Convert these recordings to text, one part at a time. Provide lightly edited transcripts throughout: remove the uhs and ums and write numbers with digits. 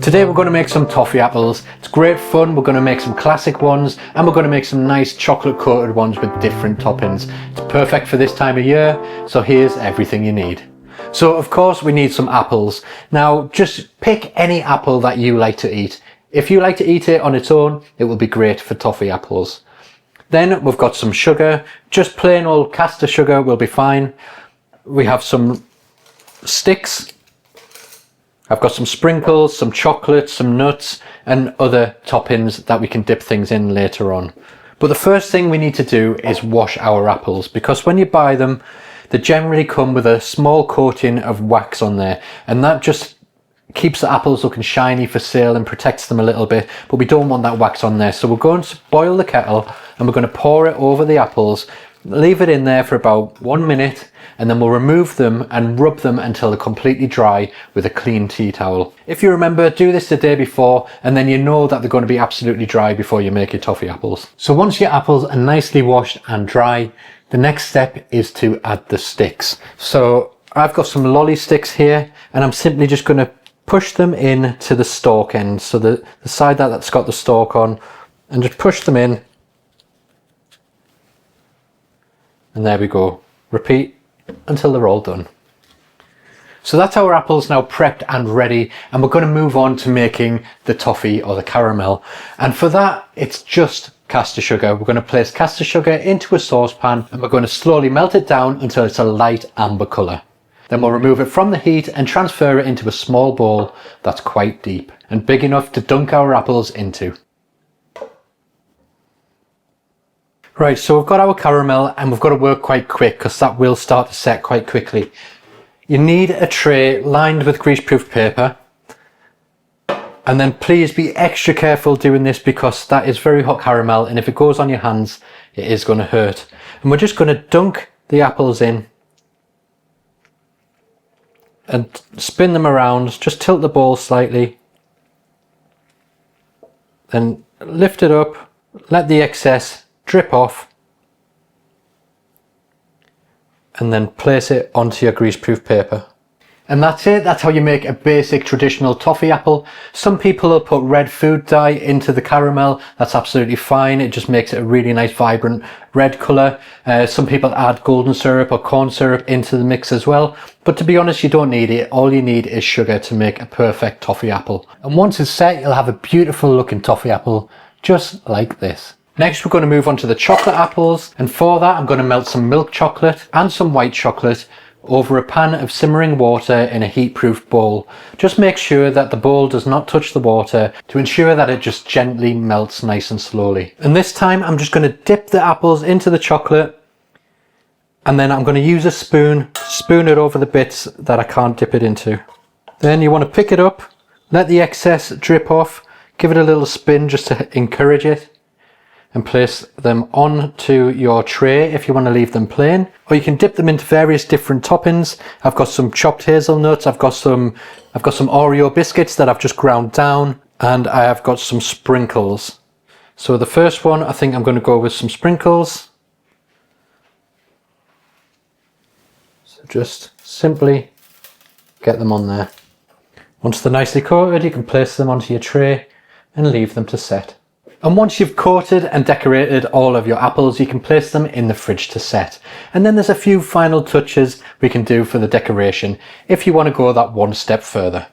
Today we're going to make some toffee apples. It's great fun. We're going to make some classic ones and we're going to make some nice chocolate coated ones with different toppings. It's perfect for this time of year, so here's everything you need. So of course we need some apples. Now just pick any apple that you like to eat. If you like to eat it on its own, it will be great for toffee apples. Then we've got some sugar. Just plain old caster sugar will be fine. We have some sticks. I've got some sprinkles, some chocolate, some nuts and other toppings that we can dip things in later on. But the first thing we need to do is wash our apples, because when you buy them, they generally come with a small coating of wax on there, and that just keeps the apples looking shiny for sale and protects them a little bit, but we don't want that wax on there. So we're going to boil the kettle and we're going to pour it over the apples, leave it in there for about 1 minute, and then we'll remove them and rub them until they're completely dry with a clean tea towel. If you remember, do this the day before and then you know that they're going to be absolutely dry before you make your toffee apples. So once your apples are nicely washed and dry, the next step is to add the sticks. So I've got some lolly sticks here and I'm simply just going to push them in to the stalk end, so the side that's got the stalk on, and just push them in. And there we go. Repeat until they're all done. So that's our apples now prepped and ready, and we're going to move on to making the toffee or the caramel. And for that, it's just caster sugar. We're going to place caster sugar into a saucepan and we're going to slowly melt it down until it's a light amber colour. Then we'll remove it from the heat and transfer it into a small bowl that's quite deep and big enough to dunk our apples into. Right, so we've got our caramel and we've got to work quite quick because that will start to set quite quickly. You need a tray lined with greaseproof paper, and then please be extra careful doing this because that is very hot caramel, and if it goes on your hands it is going to hurt. And we're just going to dunk the apples in and spin them around, just tilt the bowl slightly, then lift it up, let the excess drip off, and then place it onto your greaseproof paper. And that's it. That's how you make a basic traditional toffee apple. Some people will put red food dye into the caramel. That's absolutely fine. It just makes it a really nice vibrant red colour. Some people add golden syrup or corn syrup into the mix as well. But to be honest, you don't need it. All you need is sugar to make a perfect toffee apple. And once it's set, you'll have a beautiful looking toffee apple, just like this. Next, we're going to move on to the chocolate apples. And for that, I'm going to melt some milk chocolate and some white chocolate over a pan of simmering water in a heat-proof bowl. Just make sure that the bowl does not touch the water to ensure that it just gently melts nice and slowly. And this time I'm just going to dip the apples into the chocolate, and then I'm going to use a spoon to spoon it over the bits that I can't dip it into. Then you want to pick it up, let the excess drip off, give it a little spin just to encourage it, and place them onto your tray if you want to leave them plain, or you can dip them into various different toppings. I've got some chopped hazelnuts, I've got some Oreo biscuits that I've just ground down, and I have got some sprinkles. So the first one, I think I'm going to go with some sprinkles. So just simply get them on there. Once they're nicely coated, you can place them onto your tray and leave them to set. And once you've coated and decorated all of your apples, you can place them in the fridge to set. And then there's a few final touches we can do for the decoration if you want to go that one step further.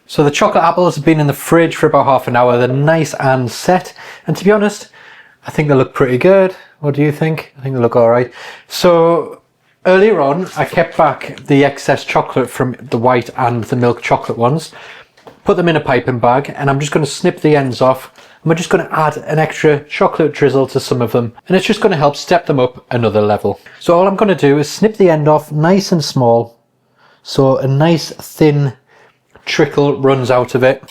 So the chocolate apples have been in the fridge for about half an hour. They're nice and set. And to be honest, I think they look pretty good. What do you think? I think they look all right. So earlier on, I kept back the excess chocolate from the white and the milk chocolate ones, put them in a piping bag, and I'm just going to snip the ends off. And we're just going to add an extra chocolate drizzle to some of them, and it's just going to help step them up another level. So all I'm going to do is snip the end off nice and small, so a nice thin trickle runs out of it.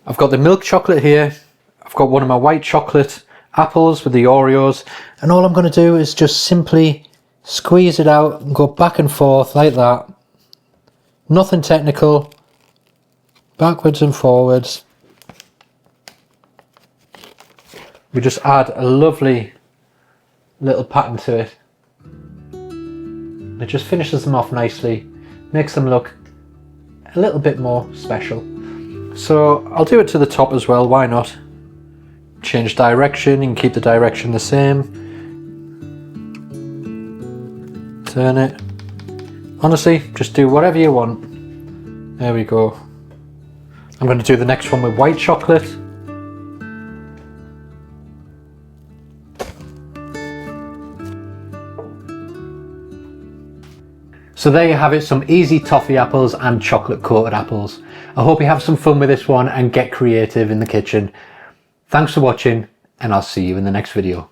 I've got the milk chocolate here, I've got one of my white chocolate apples with the Oreos, and all I'm going to do is just simply squeeze it out and go back and forth like that. Nothing technical, backwards and forwards. We just add a lovely little pattern to it. It just finishes them off nicely, makes them look a little bit more special. So I'll do it to the top as well, why not? Change direction, you can keep the direction the same. Turn it. Honestly, just do whatever you want. There we go. I'm going to do the next one with white chocolate. So there you have it, some easy toffee apples and chocolate coated apples. I hope you have some fun with this one and get creative in the kitchen. Thanks for watching, and I'll see you in the next video.